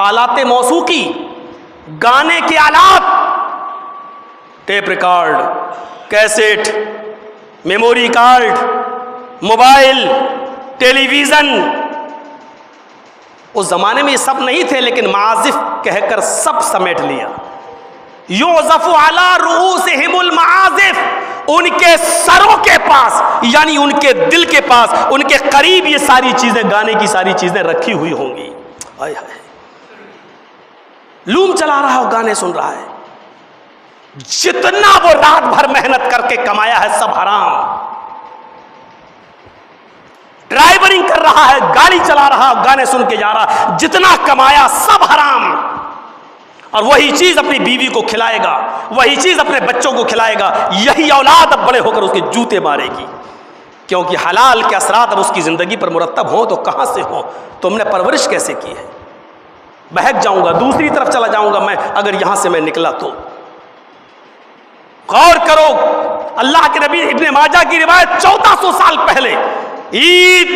آلات موسیقی، گانے کے آلات، tape record, cassette, memory card, mobile, television. اس زمانے میں یہ سب نہیں تھے، لیکن معازف کہہ کر سب سمیٹ لیا. یعزف علی رؤوسہم المعازف، ان کے سروں کے پاس یعنی ان کے دل کے پاس، ان کے قریب یہ ساری چیزیں، گانے کی ساری چیزیں رکھی ہوئی ہوں گی. ہائے ہائے، لوم چلا رہا ہو، گانے سن رہا ہے. جتنا وہ رات بھر محنت کر کے کمایا ہے سب حرام. ڈرائیورنگ کر رہا ہے، گاڑی چلا رہا، گانے سن کے جا رہا، جتنا کمایا سب حرام. اور وہی چیز اپنی بیوی کو کھلائے گا، وہی چیز اپنے بچوں کو کھلائے گا. یہی اولاد اب بڑے ہو کر اس کے جوتے مارے گی، کیونکہ حلال کے اثرات اب اس کی زندگی پر مرتب ہوں تو کہاں سے ہوں؟ تم نے پرورش کیسے کی ہے؟ بہک جاؤں گا، دوسری طرف چلا جاؤں گا میں اگر یہاں سے میں نکلا تو. غور کرو، اللہ کے نبی ابن ماجہ کی روایت 1400 سال پہلے عید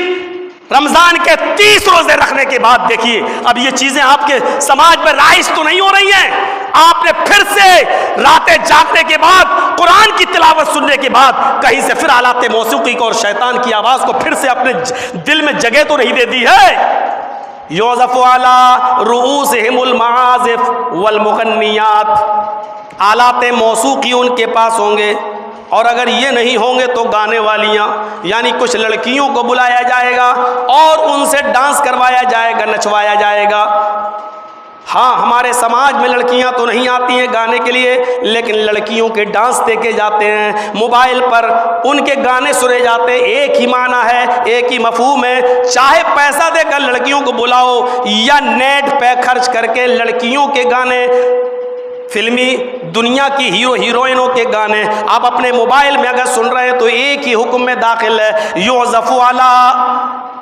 رمضان کے 30 روزے رکھنے کے بعد دیکھیے اب یہ چیزیں آپ کے سماج میں رائج تو نہیں ہو رہی ہیں. آپ نے پھر سے راتیں جاگنے کے بعد، قرآن کی تلاوت سننے کے بعد کہیں سے پھر آلات موسیقی کو اور شیطان کی آواز کو پھر سے اپنے دل میں جگہ تو نہیں دے دی ہے. یعزف علی رؤوسہم المعازف والمغنیات، آلات موسیقی ان کے پاس ہوں گے، اور اگر یہ نہیں ہوں گے تو گانے والیاں، یعنی کچھ لڑکیوں کو بلایا جائے گا اور ان سے ڈانس کروایا جائے گا، نچوایا جائے گا. ہاں، ہمارے سماج میں لڑکیاں تو نہیں آتی ہیں گانے کے لیے، لیکن لڑکیوں کے ڈانس دیکھے جاتے ہیں، موبائل پر ان کے گانے سنے جاتے ہیں. ایک ہی معنی ہے، ایک ہی مفہوم ہے. چاہے پیسہ دے کر لڑکیوں کو بلاؤ یا نیٹ پہ خرچ کر کے لڑکیوں کے گانے، فلمی دنیا کی ہیرو ہیروئنوں کے گانے آپ اپنے موبائل میں اگر سن رہے ہیں تو ایک ہی حکم میں داخل ہے. یعزف علی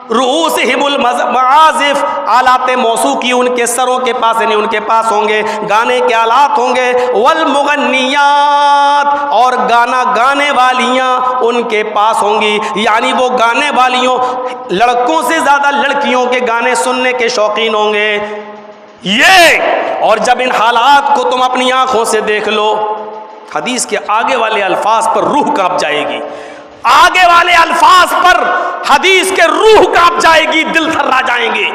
رؤوسہم المعازف، آلات موسیقی ان کے سروں کے پاس یعنی ان کے پاس ہوں گے، گانے کے آلات ہوں گے. والمغنیات، اور گانا گانے والیاں ان کے پاس ہوں گی، یعنی وہ گانے والیوں لڑکوں سے زیادہ لڑکیوں کے گانے سننے کے شوقین ہوں گے. یہ اور جب ان حالات کو تم اپنی آنکھوں سے دیکھ لو، حدیث کے آگے والے الفاظ پر روح کانپ جائے گی. آگے والے الفاظ پر حدیث کے روح کانپ جائے گی، دل تھرا جائیں گے.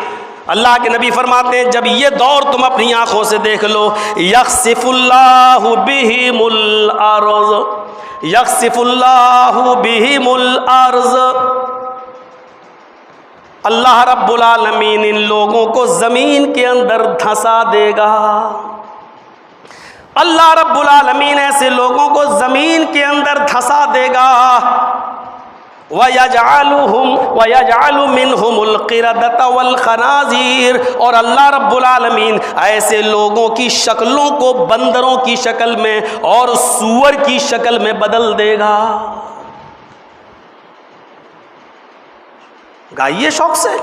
اللہ کے نبی فرماتے ہیں جب یہ دور تم اپنی آنکھوں سے دیکھ لو، یخسف اللہ بہم الارض، یخسف اللہ بہم الارض، اللہ رب العالمین ان لوگوں کو زمین کے اندر دھنسا دے گا. اللہ رب العالمین ایسے لوگوں کو زمین کے اندر دھنسا دے گا. وَيَجْعَلُ مِنْهُمُ الْقِرَدَةَ وَالْخَنَازِيرَ، اور اللہ رب العالمین ایسے لوگوں کی شکلوں کو بندروں کی شکل میں اور سور کی شکل میں بدل دے گا. گائیے شوق سے،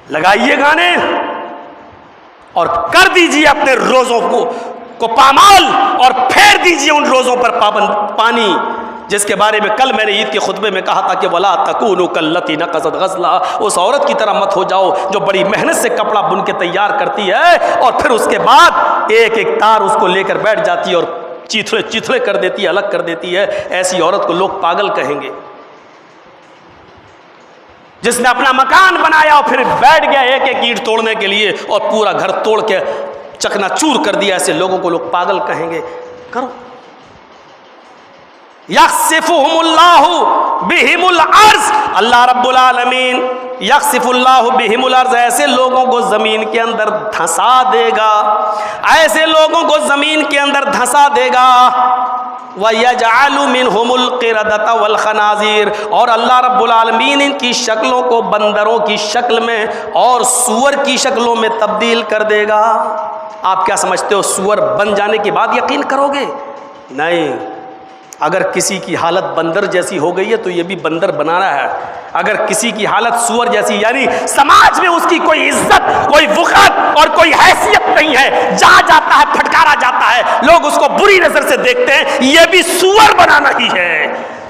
لگائیے گانے اور کر دیجیے اپنے روزوں کو پامال، اور پھیر دیجیے ان روزوں پر پانی، جس کے بارے میں کل میں نے عید کے خطبے میں کہا تھا کہ وَلَا تَكُونُوا كَالَّتِي نَقَضَتْ غَزْلَهَا، اس عورت کی طرح مت ہو جاؤ جو بڑی محنت سے کپڑا بن کے تیار کرتی ہے اور پھر اس کے بعد ایک ایک تار اس کو لے کر بیٹھ جاتی ہے اور چیتھڑے چیتھڑے کر دیتی ہے، الگ کر دیتی ہے. ایسی عورت کو لوگ پاگل کہیں گے. جس نے اپنا مکان بنایا اور پھر بیٹھ گیا ایک ایک اینٹ توڑنے کے لیے اور پورا گھر توڑ کے چکنا چور کر دیا، ایسے لوگوں کو لوگ پاگل کہیں گے. کرو. یخسفہم اللہ بہم الارض، اللہ رب العالمین یخسف اللہ بہم الارض، ایسے لوگوں کو زمین کے اندر دھنسا دے گا، ایسے لوگوں کو زمین کے اندر دھنسا دے گا. وَيَجْعَلُ مِنْهُمُ الْقِرَدَةَ وَالْخَنَازِيرَ، اور اللہ رب العالمین ان کی شکلوں کو بندروں کی شکل میں اور سور کی شکلوں میں تبدیل کر دے گا. آپ کیا سمجھتے ہو سور بن جانے کے بعد یقین کرو گے؟ نہیں. اگر کسی کی حالت بندر جیسی ہو گئی ہے تو یہ بھی بندر بنانا ہے. اگر کسی کی حالت سور جیسی، یعنی سماج میں اس کی کوئی عزت، کوئی وقت اور کوئی حیثیت نہیں ہے، جہاں جاتا ہے پھٹکارا جاتا ہے، لوگ اس کو بری نظر سے دیکھتے ہیں، یہ بھی سور بنانا ہی ہے.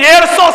150